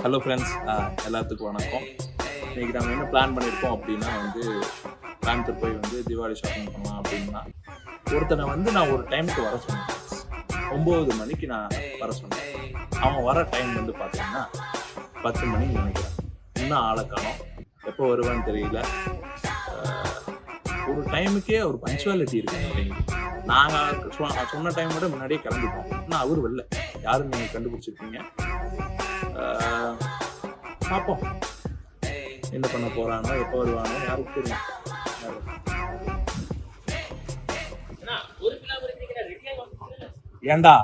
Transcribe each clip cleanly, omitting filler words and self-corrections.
Hello friends, எல்லாத்துக்கும் வணக்கம். இன்றைக்கி நம்ம என்ன பிளான் பண்ணியிருக்கோம் அப்படின்னா கோயம்புத்தூர் போய் தீபாவளி ஷாப்பிங் பண்ணலாம் அப்படின்னா ஒருத்தனை நான் ஒரு டைமுக்கு வர சொன்னேன். 9 மணிக்கு நான் வர சொன்னேன். அவன் வர டைம் பார்த்தீங்கன்னா 10 மணின்னு நினைக்கிறேன். இன்னும் ஆளை காணோம். எப்போ வருவான்னு தெரியல. ஒரு டைமுக்கே ஒரு பங்க்சுவாலிட்டி இருக்கு அப்படிங்கிறது. நாங்கள் சொன்ன டைம் விட முன்னாடியே கிளம்பிட்டோம். ஆனால் அவர் வெளில யாரும் நீங்கள் கண்டுபிடிச்சிருக்கீங்க. பார்ப்போம் என்ன பண்ண போறானோ, எப்போ வருவானோ யாருக்கு தெரியும். ஏண்டா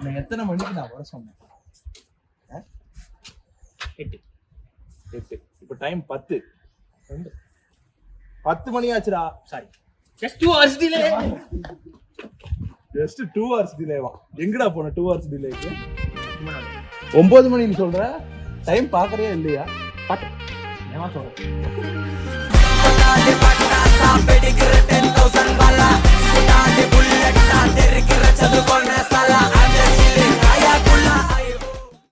நான் எத்தனை மணிக்கு நான் வர சொன்னேன்? 8. இப்போ டைம் 10 மணி ஆச்சுடா. Sorry, just 2 hours delay. Just 2 hours டிலேவா? எங்கடா போன 2 hours டிலேக்கு? 9 மணின்னு சொல்ற? டைம் பாக்குறே இல்லையா? பாட்டு ஏமா சொல்ற?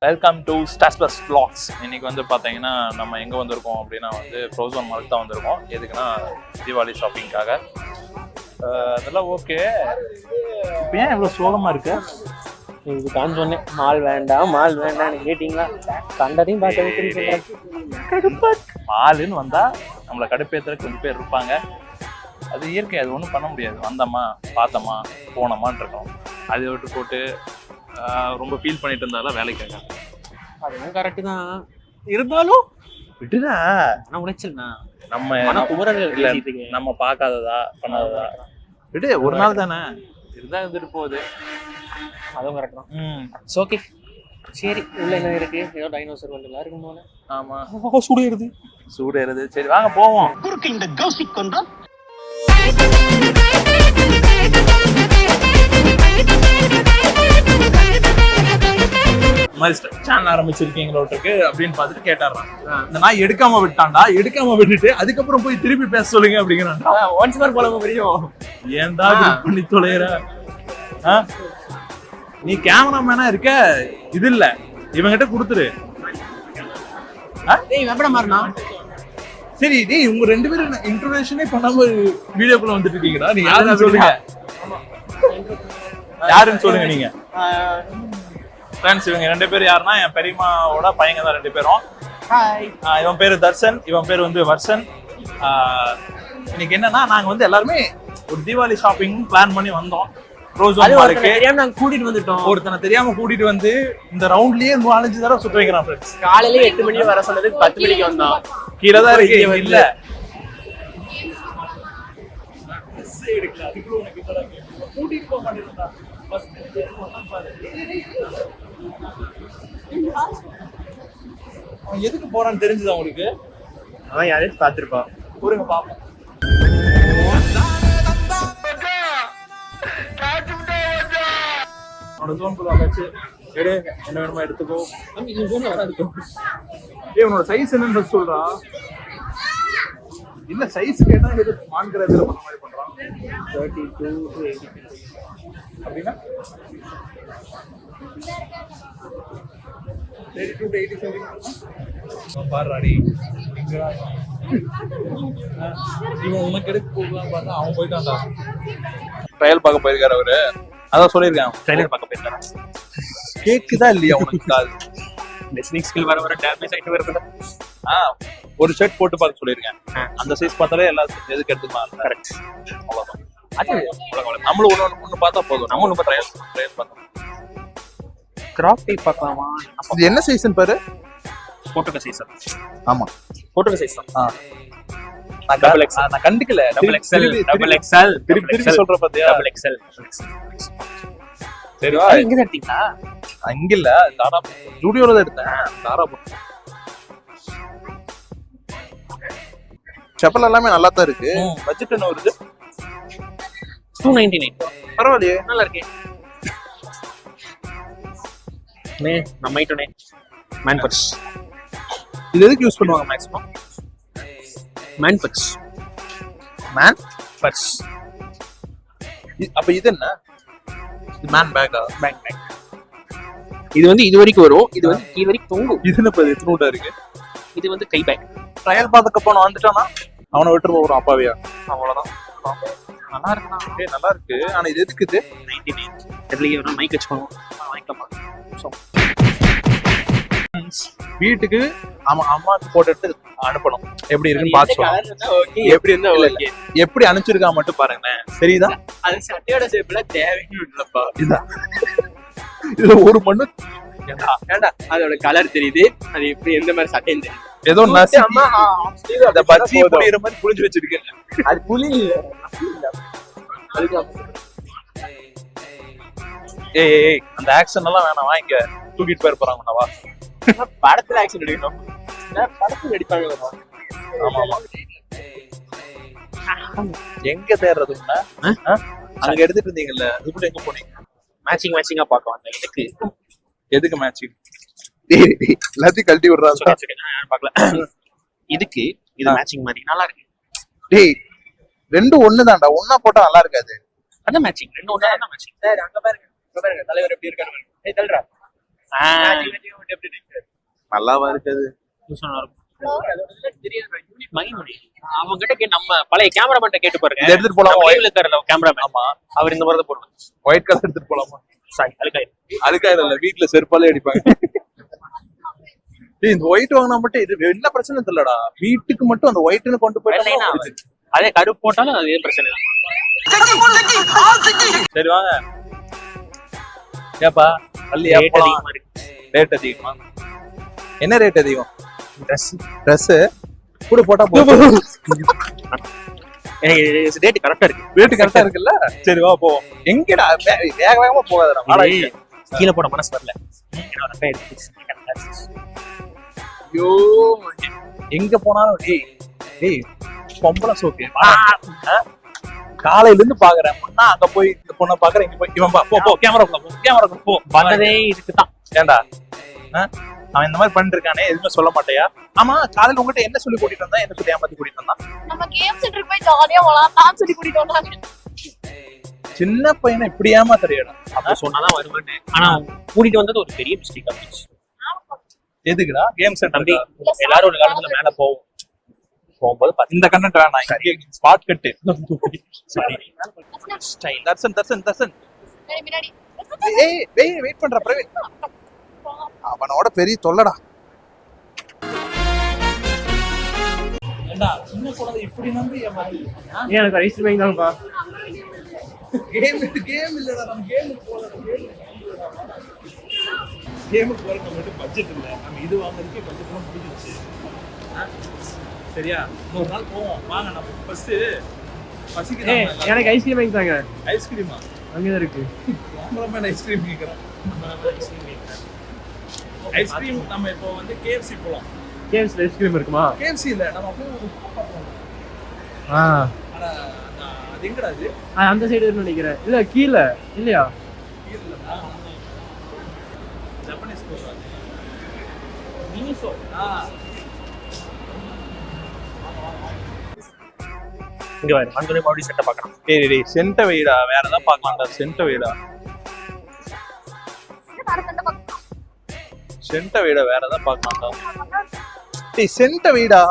Welcome to stars plus vlogs. இன்னைக்கு பார்த்தீங்கன்னா நம்ம எங்கே வந்திருக்கோம் அப்படின்னா ப்ரோசோன் மார்க் தான் வந்திருக்கோம். எதுக்குன்னா தீபாவளி ஷாப்பிங்காக. அதெல்லாம் ஓகே. இப்போ ஏன் இவ்வளோ சோகமாக இருக்கு? இதுதான் சொன்னேன், மால் வேண்டாம் கேட்டீங்களா? கண்டதையும் பார்க்க மாலுன்னு வந்தா நம்மளை கடுப்பேற்றுறதுக்கு கொஞ்சம் பேர் இருப்பாங்க. அது இயற்கை, அது ஒன்றும் பண்ண முடியாது. வந்தோமா, பார்த்தோமா, போனோமான் இருக்கோம். அதை விட்டு போட்டு ரொம்ப ஃபீல் பண்ணிட்டு இருந்தாலும் வேலைக்கு கேட்காங்க. அதுவும் கரெக்டு தான், இருந்தாலும் விட்டுதா நான் உழைச்சல்ண்ணா. நம்ம பார்க்காததா பண்ணாததா விட்டு ஒரு நாள் தானே இருந்தா இருந்துட்டு போகுது. அதுவும் கரெக்ட் தான். ஓகே, சரி. உள்ள என்ன இருக்கு? ஏதோ டைனோசர் வந்துலாம் இருக்கும் போல. ஆமா, சூடு ஏறுது. சரி வாங்க போவோம். இந்த கௌசிக் கொண்டா சேனல் ஆரம்பிச்சிருக்கீங்களோட்டுருக்கு அப்படின்னு பார்த்துட்டு கேட்டாரான். இந்த நான் எடுக்காம விட்டுட்டு அதுக்கப்புறம் போய் திருப்பி பேச சொல்லுங்க அப்படிங்கிறான். ஒன்ஸ் மோர் போல தெரியும். ஏன்டா பண்ணி தொலைற? நீ கேமராமேனா இருக்க, இது இல்ல இவங்கிட்ட கொடுத்துரு. சரி டேய், உங்க 2 பேரும் இன்ட்ரோடக்ஷனே பண்ணாம வீடியோக்குள்ள வந்துட்டு இருக்கீங்கடா. நீங்க யாருன்னு சொல்லுங்க. யாருன்னு சொல்லுங்க நீங்க. ஃப்ரெண்ட்ஸ், இவங்க 2 பேர் யாருன்னா என் பெரியம்மாவோட பையங்க தான் 2 பேரும். இவன் பேரு தர்ஷன், இவன் பேர் வர்ஷன். இன்னைக்கு என்னன்னா நாங்க எல்லாருமே ஒரு தீபாவளி ஷாப்பிங் பிளான் பண்ணி வந்தோம். ஒருத்தனை தெரியாம கூட்டிட்டு வந்து இந்த ரவுண்ட்லயே 4-5 தடவை சுத்த வைக்கிறான். காலையில 8 மணி வர சொன்னது 10 மணிக்கு வந்தோம். கீழே தான் இருக்கு. இல்ல அவன் எதுக்கு போறான்னு தெரிஞ்சுதான் உங்களுக்கு? அவன் யாரையும் பார்த்திருப்பான். கூறுங்க பாப்போம். என்ன வேணுமா எடுத்துக்கோ. உன்னோட சைஸ் என்னன்னு சொல்றா. இல்ல சைஸ் கேட்டா எது வாங்குறது மாதிரி பண்றான். 32 to 80 அப்படின்னா 32 to 87 பாருடி. இவன் உனக்கு எடுத்து போகலாம் பார்த்தா அவன் போயிட்டான்டா. ட்ரையல் பார்க்க போயிருக்காரு அவரு. அதான் சொல்லியிருக்கேன், ட்ரைலர் பார்க்க போயிருக்காரு. கேக்குதா இல்லையா உனக்கு? கால் லிஸ்னிங் ஸ்கில் வர டேமேஜ் ஆயிட்டு வருதுல. ஒரு ஷர்ட் போட்டு பார்க்க சொல்லியிருக்கேன். அந்த சைஸ் பார்த்தாலே எல்லாத்துக்கும் எதுக்கு எடுத்துக்கலாம். கரெக்ட், அவ்வளோதான். நம்மளும் ஒன்று பார்த்தா போதும். நம்ம ஒன்று ட்ரையல் பார்த்தோம். கிராப் டை பார்க்கலாமா? இது என்ன சைஸ்ன்னு பாரு. போட்டுக்க சைஸ். ஆமா, போட்டுக்க சைஸ் தான். நான் கண்டுக்கல. டபுள் எக்ஸ்எல் திருப்பி சொல்ற பாத்தியா? Double XL. சரி, இங்க தான் எடுத்தீங்களா? அங்க இல்ல, தாரா ஸ்டுடியோல தான் எடுத்தேன். தாரா செப்பல் எல்லாமே நல்லா தான் இருக்கு. பட்ஜெட் என்ன வருது? 299. பரவாயில்லையே, நல்லா இருக்கு. நம்ம ஐட்டோனே மேன் பர்ஸ். இது எதுக்கு யூஸ் பண்ணுவாங்க மேக்ஸிமம்? Man purse. அப்ப இது என்ன? இது மேன் பேக்கா? பேக். இது வந்து இது வரைக்கும் வரும், இது வந்து கீழ வரைக்கும் தொங்கும். இது என்ன எத்தனோட இருக்கு? இது வந்து கை பேக். ட்ரையல் பார்த்துக்க போன வந்துட்டானா அவனை விட்டு போறோம் அப்பாவியா. அவ்வளவுதான். நல்லா இருக்குண்ணா. நல்லா இருக்கு. ஆனா இது எதுக்கு இது 99 தெரியல. ஒரு மைக் வச்சு பண்ணுவோம். வாங்கிக்கலாம். வீட்டுக்கு அம்மாக்கு போட்டு எடுத்து அனுப்பணும். எப்படி இருக்குன்னு பார்த்து சொல்லுங்க. எப்படி இருந்தா ஓகே. எப்படி அனுப்பிச்சிருக்கா மட்டும் பாருங்களேன். சரிதா? அது சட்டையோட ஷேப்ல தேவைன்னு இல்லப்பா. இதுல ஒரு மண்ணு ஏண்டா அதோட கலர் தெரியுது. அது எப்படி எந்த மாதிரி சட்டைன்னு தெரியுது. ஏதோ அம்மா அந்த பஜ்ஜி புளியற மாதிரி புளிஞ்சு வச்சிருக்கேன். அது புளி ஏய் அந்த ஆக்ஷன் எல்லாம் வேணாம். வாங்க தூக்கிட்டு போய் போறாங்க. வா படத்துல ஆக்ஷன் எடுக்கணும். படத்துல அடிப்பாங்க. ஆமா ஆமா. எங்க தேடுறது? அங்க எடுத்துட்டு இருந்தீங்கல்ல, அது கூட எங்க போனீங்க? மேட்சிங்கா பார்க்க வந்தேன். எதுக்கு மேட்சிங்? எல்லாத்தையும் கழட்டி விடுறாங்க. பார்க்கல. இதுக்கு இது மேட்சிங் மாதிரி நல்லா இருக்கு. டேய் ரெண்டும் ஒண்ணுதான்டா. ஒண்ணா போட்டா நல்லா இருக்காது. அதான் மேட்சிங். ரெண்டும் ஒண்ணா தான் மேட்சிங். சரி அங்க பாருங்க. தலைவர் எப்படி இருக்காரு? ஏய் தல்றா. நல்லாவா இருக்காது? அவங்க கிட்ட நம்ம பழைய கேமராமேன் கேட்டு பாருங்க. எடுத்துட்டு போலாமா? கேமராமேன். ஆமா அவர் இந்த மாதிரி தான் போடுவாங்க. ஒயிட் கலர் எடுத்துட்டு போலாமா? சாரி அழுக்காயிரம் இல்ல, வீட்டுல செருப்பாலே அடிப்பாங்க. இந்த ஒயிட் வாங்கினா மட்டும் இது என்ன பிரச்சனை தெரியலடா. வீட்டுக்கு மட்டும் அந்த ஒயிட்னு கொண்டு போயிட்டு அதே கருப்பு போட்டாலும் அதே பிரச்சனை இல்லை. சரி வாங்க. ஏப்பா பள்ளி ரேட் அதிகமா? என்ன ரேட் அதிகம்? ட்ரெஸ் கூட போட்டா ரேட் கரெக்டா இருக்கு. ரேட் கரெக்டா இருக்குல்ல? சரி வா போ. எங்கடா வேக வேகமா போகாதடா. கீழே போட மனசு வரல. ஐயோ எங்க போனாலும் டேய் பொம்பளை சோக்கு காலையில இருந்து பாக்குறேன். முன்னா அங்க போய் இந்த பொண்ணை பாக்குறேன், இங்க போய் இவன் போ கேமரா போ. வந்ததே இதுக்குதான். ஏண்டா அவன் இந்த மாதிரி பண்ணிருக்கானே, எதுவுமே சொல்ல மாட்டேயா? ஆமா காலையில உங்ககிட்ட என்ன சொல்லி கூட்டிட்டு வந்தா? என்ன சொல்லி ஏமாத்தி கூட்டிட்டு வந்தான்? நம்ம கேம் சென்டர் போய் ஜாலியா விளையாடலாம் சொல்லி கூட்டிட்டு வந்தாங்க. சின்ன பையனை இப்படி ஏமாத்துறியடா. அப்ப சொன்னாதான் வருவானு. ஆனா கூட்டிட்டு வந்தது ஒரு பெரிய மிஸ்டேக் ஆச்சு. எதுக்குடா கேம் சென்டர்? எல்லாரும் ஒரு காலத்துல மேல போகும்போது இந்த கண்டென்ட் வேணாம். ஸ்பாட் கட்டு. ஸ்டைல் தர்சன் முன்னாடி ஏய் வெயிட் பண்ற பிரவீன். அவனோட பெரிய தொல்லடா. ஏண்டா சின்ன குழந்தை இப்படி நம்பி ஏமாத்தி? எனக்கு ஐஸ் கிரீம் தான்ப்பா. கேம் இல்லடா. நம்ம கேமுக்கு போறோம். கேமுக்கு போற நம்மகிட்ட பட்ஜெட் இல்ல. நம்ம இது வாங்குறதுக்கே பட்ஜெட் எல்லாம் முடிஞ்சிருச்சு. சரியா? ஒரு நாள் போவோம். வாங்க நம்ம ஃபர்ஸ்ட் பசிக்குது. எனக்கு ஐஸ்கிரீம் வாங்கி தாங்க. ஐஸ்கிரீமா? அங்கதான் இருக்கு. கேமராமேன் ஐஸ்கிரீம் கேக்குறான். ஐஸ்கிரீம் நம்ம இப்போ வந்து KFC போலாம். கேம்ஸ்ல ஐஸ்கிரீம் இருக்குமா? KFC இல்ல, நம்ம போய் அது எங்கடா இது? அந்த சைடு இருக்குன்னு நினைக்கிறேன். இல்ல கீழ இல்லையா? கீழடா. ஜப்பானீஸ் கோசா. மினிசோ. இங்க வர அங்கனே பாடி செட்ட பார்க்கணும். டேய் சென்ட வைடா. வேற ஏதாவது பார்க்கலாம்டா. சென்ட வைடா. சென்ட வைடா. வேற ஏதாவது பார்க்கலாம்டா. டேய் சென்ட வைடா.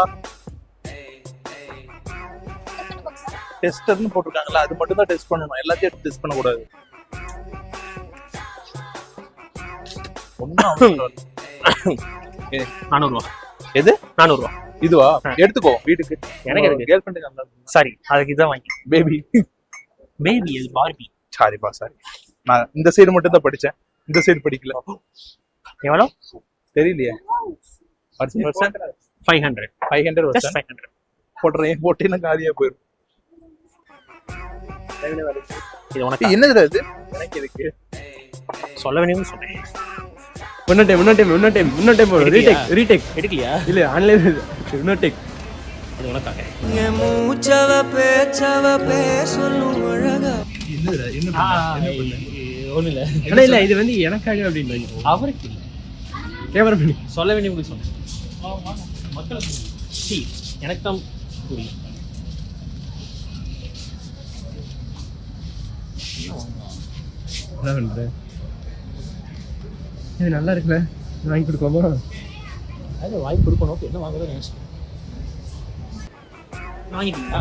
டெஸ்டர்னு போட்டுருக்காங்கல்ல, அது மட்டும் தான் டெஸ்ட் பண்ணணும். எல்லாத்தையும் டெஸ்ட் பண்ண கூடாது. ஒண்ணும் 400 ரூபா. எது 400 ரூபா? இதுவா? எடுத்துக்கோ வீட்டுக்கு. எனக்கு எதுக்கு? கேர்ள் ஃப்ரெண்டுக்கு அந்த. சாரி அதுக்கு இதான் வாங்கி. பேபி இது பார்பி. சாரிப்பா சாரி. நான் இந்த சைடு மட்டும் தான் படிச்சேன். இந்த சைடு படிக்கல. எவ்வளோ தெரியலையே. 500 வருஷம் 500 போட்டுறேன். போட்டேன்னா காலியா போயிடும். இது உனக்கு என்னதுடா இது? எனக்கு இருக்கு சொல்ல வேணும்னு சொன்னேன். இன்னொரு டைம் ரீடேக் எடுக்கலையா? இல்ல ஆன்லைன் இன்னொரு டேக். அது உனக்காக. ஒண்ணு இல்ல. இல்ல இது வந்து எனக்காக அப்படின்னு அவருக்கு இல்ல. கேமரா பண்ணி சொல்ல வேண்டியவங்களுக்கு சொன்னேன். மக்களுக்கு எனக்கு தான் புரியும். என்ன பண்ற? இது நல்லா இருக்குல்ல, வாங்கி கொடுக்கோமா? அது வாங்கி கொடுக்கணும். என்ன வாங்குறதுன்னு யோசிச்சு வாங்கிட்டீங்களா?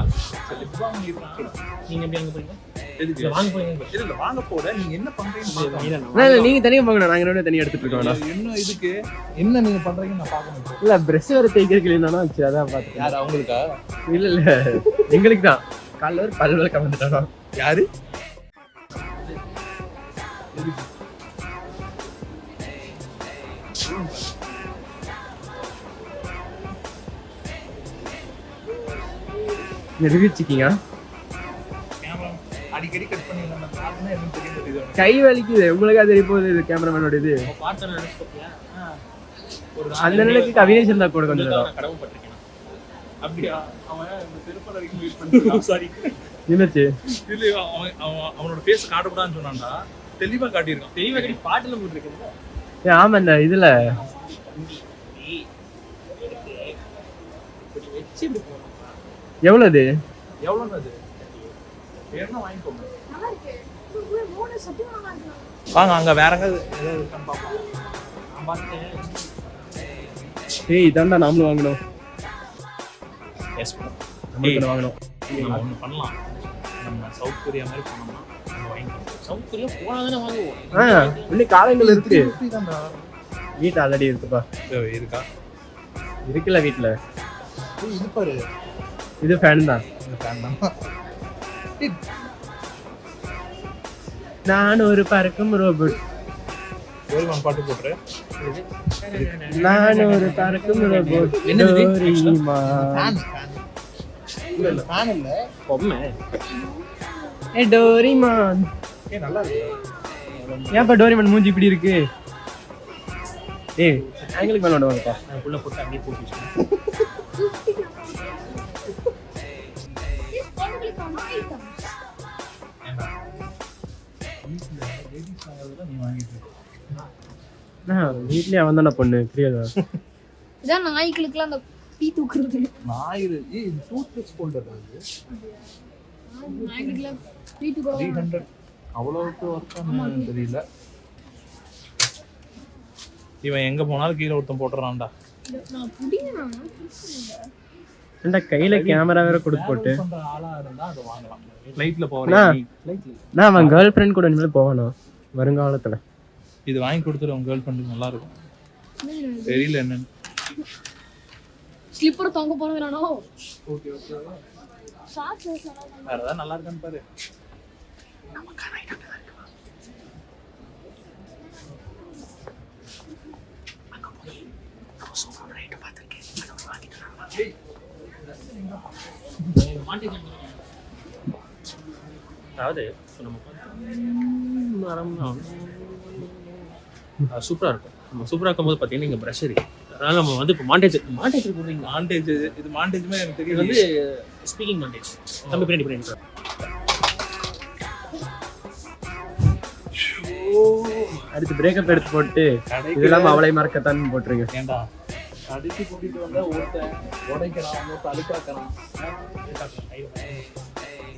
நீங்க எப்படி வாங்க போறீங்க? எதுக்கு வாங்க போறீங்க? இல்ல வாங்க போற நீங்க என்ன பண்றீங்கன்னு இல்லை நீங்கள் தனியாக பார்க்கணும், நாங்கள் ரெண்டு தனியாக எடுத்துட்டு இருக்கோம். இன்னும் இதுக்கு என்ன நீங்க பண்றீங்கன்னு நான் பார்க்கணும். இல்லை ப்ரெஷ் வர தேய்க்கிறதுக்கு இல்லைன்னா சரி அதான் பார்த்துக்கேன். யார் அவங்களுக்கா? இல்லை இல்லை எங்களுக்கு தான் காலைல ஒரு பல் விளக்க வந்துட்டானா. யாரு? நிரூபிச்சிக்கிங்க. அடிக்கடி கட் பண்ணிடலாம். என்ன தெரியும் கை வலிக்குது உங்களுக்கு, அது தெரிய போகுது. இது கேமராமேனோட இது பாட்டு நினைச்சுக்கோப்பியா? ஒரு அந்த நிலைக்கு கவினேஷ் இருந்தா கூட கொஞ்சம் கடமைப்பட்டிருக்கேன். அப்படியா? அவன் இந்த செருப்பு வரைக்கும் வெயிட் பண்ணிட்டான். சாரி. என்னாச்சு? இல்ல அவனோட ஃபேஸ் காட்டக்கூடாதுன்னு சொன்னான்டா. தெளிவா காட்டியிருக்கான். தெளிவா கட்டி பாட்டுல போட்டுருக்கேன். ஆமா இந்த இதுல வச்சு இப்படி போகணும். எவ்வளவு? எவ்வளவு அது? வேணா வாங்கிக்கோங்க. நல்லா இருக்கு. மூணு சத்தியமா நல்லா இருக்கு. வாங்க அங்க வேற எங்க ஏதாவது இருக்கான்னு பாப்போம். நான் பார்த்தேன். ஏய் இதாண்டா நாமளும் வாங்கணும். எஸ் நம்மளுக்கு வாங்கணும். நம்ம ஒன்று பண்ணலாம். நம்ம சவுத் கொரியா மாதிரி போனோம்னா நம்ம வாங்கிக்கலாம். சவுத் கொரியா போனால் தானே வாங்குவோம். இன்னும் காலங்கள் இருக்கு. வீட்டு ஆல்ரெடி இருக்குப்பா. இருக்கா? இருக்குல்ல வீட்டுல. இது பாரு. இது ஃபேன் தான். இந்த ஃபேன் தான். நான் ஒரு பறக்கும் ரோபோட். வேல்மான் பாட்டு போட்டுரு. நான் ஒரு பறக்கும் ரோபோட். என்னது இது? டோரிமான். இல்ல ஃபேன் இல்ல. பொம்மை. ஏ டோரிமான். நல்லா இருக்கு. ஏன்ப்பா டோரிமான் மூஞ்சி இப்படி இருக்கு? ஏய் ஆங்கிலுக்கு மேல வாங்கப்பா. நான் உள்ள போட்டு அப்படியே போட்டு வச்சுக்கேன். This பொண்ணுங்களுக்கு ரொம்ப ஐட்டம். நீ வாங்கிட்டு வீட்லயே அவன் தானே பொண்ணு புரியாதா? இதான் நாய்களுக்குலாம் அந்த டீ தூக்குறது. நாயிரு இது டூத் பேஸ்ட் ஹோல்டர் அது. நாய்களுக்குலாம் டீ தூக்குறது. 300 அவ்வளவுக்கு வர்த்தானு தெரியல. இவன் எங்க போனாலும் கீழே ஒருத்தன் போட்டுறான்டா. நான் புடிங்கறேன். ஏன்டா கையில கேமரா வேற கொடுத்து போட்டு. பண்ற ஆளா இருந்தா அது வாங்கலாம். ஃளைட்ல போறேன். நான் அவன் கேர்ள் ஃப்ரெண்ட் கூட இனிமேல் போவானோ வருங்காலத்துல. இது வாங்கி கொடுத்துரு உங்க கேர்ள் ஃப்ரெண்டுக்கு நல்லா இருக்கும். தெரியல என்னன்னு. ஸ்லிப்பர் தொங்க போறேனானோ. Okay okay. ஷார்ட்ஸ் வேற ஏதாவது நல்லா இருக்கான்னு பாரு. அதாவது நம்ம மரம் சூப்பராக இருக்கும். நம்ம சூப்பராக இருக்கும்போது பார்த்தீங்கன்னா இங்கே ப்ரஷ் இருக்கு. அதனால நம்ம வந்து இப்போ மாண்டேஜ் போடுறீங்க. மாண்டேஜ் இது மாண்டேஜ்மே எனக்கு இது தெரியும். வந்து ஸ்பீக்கிங் மாண்டேஜ். தம்பி பின்னாடி அடுத்து பிரேக்கப் எடுத்து போட்டு இதெல்லாம் அவளை மறக்கத்தான் போட்டுருங்க. ஏண்டா அடிச்சு கூட்டிட்டு வந்தா ஒருத்தன் உடைக்கிறான், ஒருத்தன் அழுக்காக்கிறான்.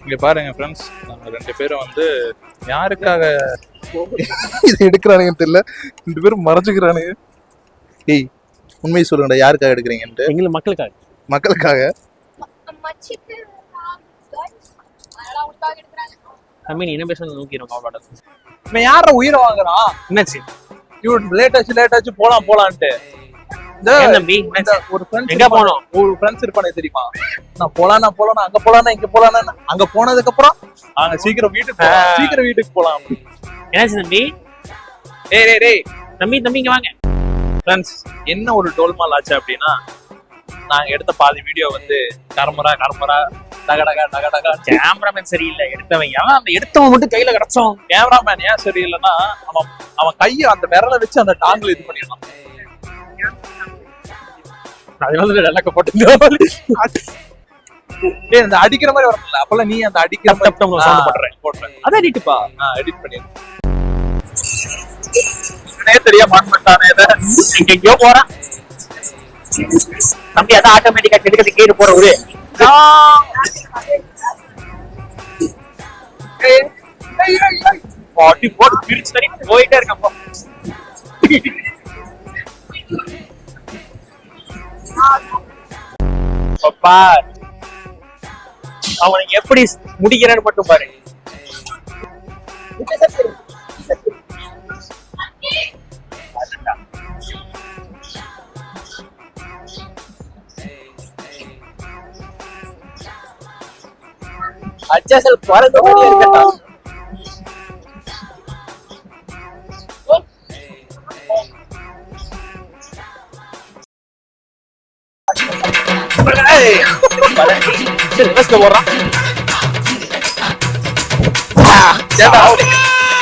இங்க பாருங்க ஃப்ரெண்ட்ஸ், நாங்க 2 பேரும் வந்து யாருக்காக இது எடுக்கிறானுங்கன்னு தெரியல. 2 பேரும் மறைச்சுக்கிறானுங்க. ஏய் உண்மையை சொல்லுங்கடா, யாருக்காக எடுக்கிறீங்கன்ட்டு? எங்களுக்கு மக்களுக்காக. மச்சிக்கு அதெல்லாம் உட்காக எடுக்கறாங்க. தம்பி நீ என்ன பேசணும் நோக்கிறோம் காப்பாட. இவன் யார உயிரை வாங்குறான்? என்னாச்சு? இவன் லேட் ஆச்சு போலான்ட்டு தம்பி ஒரு ஃப்ரெண்ட்ஸ் எங்க போனோம்? ஒரு ஃப்ரெண்ட்ஸ் இருப்பானே தெரியுமா? நான் போலாம் அங்க போலாம் இங்க போலாம். அங்க போனதுக்கு அப்புறம் நாங்க சீக்கிரம் வீட்டுக்கு போலாம். என்னாச்சு தம்பி? டேய் தம்பி இங்க வாங்க. ஃப்ரெண்ட்ஸ் என்ன ஒரு டோல்மால் ஆச்சு அப்படின்னா, நாங்க எடுத்த பாதி வீடியோ வந்து கரமரா டகடகா கேமராமேன் சரியில்லை. எடுத்தவன் மட்டும் கையில கிடைச்சோம். கேமராமேன் ஏன் சரியில்லைன்னா, அவன் கையை அந்த விரலை வச்சு அந்த டாங்கில் இது பண்ணிடலாம். அதனால விளக்க போட்டு இந்த அடிக்கிற மாதிரி வரல. அப்பெல்லாம் நீ அந்த அடிக்கிற மாதிரி போடுறேன். அதான் எடிட்டுப்பா. எடிட் பண்ணி தெரியா மாட்டானே. எங்கெங்கயோ போறான் தம்பி. அதான் ஆட்டோமேட்டிக்கா செடுக்கிறது கீழே போற ஒரு பாட்டி போட்டு பிரிச்சு தண்ணி போயிட்டே இருக்கப்போ. பார் அவனுக்கு எப்படி முடிக்கிறேன்னு மட்டும் பாரு. அச்சாசல் பிறந்த மாதிரி இருக்கட்டும்.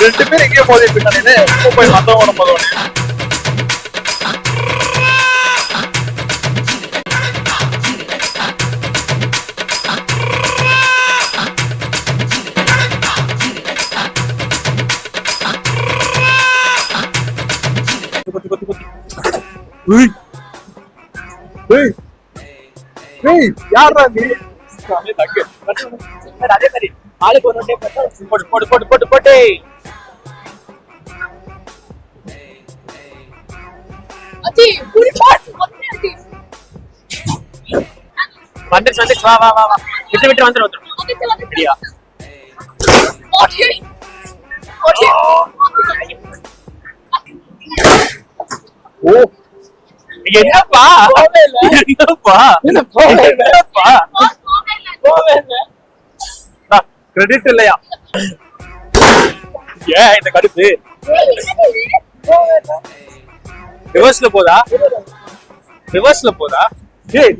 ரெண்டு பேரும் எங்கேயோ போதிட்டு இருக்கானே, போய் மத்தவங்க போதோட யாரா நீ? அதே மாதிரி ஆளுக்கு ஒரு டைம் போட்டு போட்டு போட்டு போட்டு போட்டு அச்சி புடி பாஸ் வந்து அடி வந்துச்சு வா வா வா வா விட்டு விட்டு வந்துரும் சரியா ஓகே ஓகே ஓ என்னப்பா என்னப்பா என்னப்பா கிரெடிட் இல்லையா? ஏன் இந்த கடுப்பு ரிவர்ஸ்ல போதா ரிவர்ஸ்ல போதா? ஏய்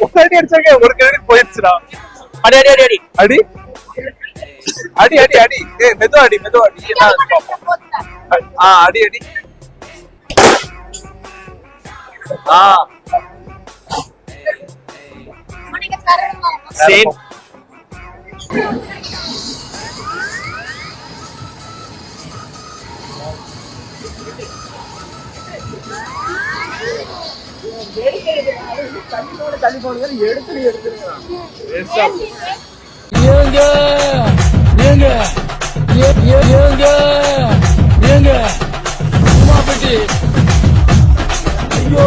ஒரு அடி அடிச்சாங்க, ஒரு கிரெடிட் போயிடுச்சுடா. அடி அடி அடி அடி அடி அடி அடி அடி. ஏய் மெதுவா அடி மெதுவா அடி. அடி அடி. சேம் தள்ளி போனது எடுத்துருங்க. ஏங்க ஏங்க ஏங்க ஏங்க உமாபட்டி, ஐயோ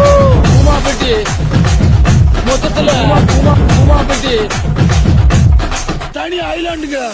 உமாபட்டி, மொத்தத்துல உமாபட்டி தனி ஐலாண்டுங்க.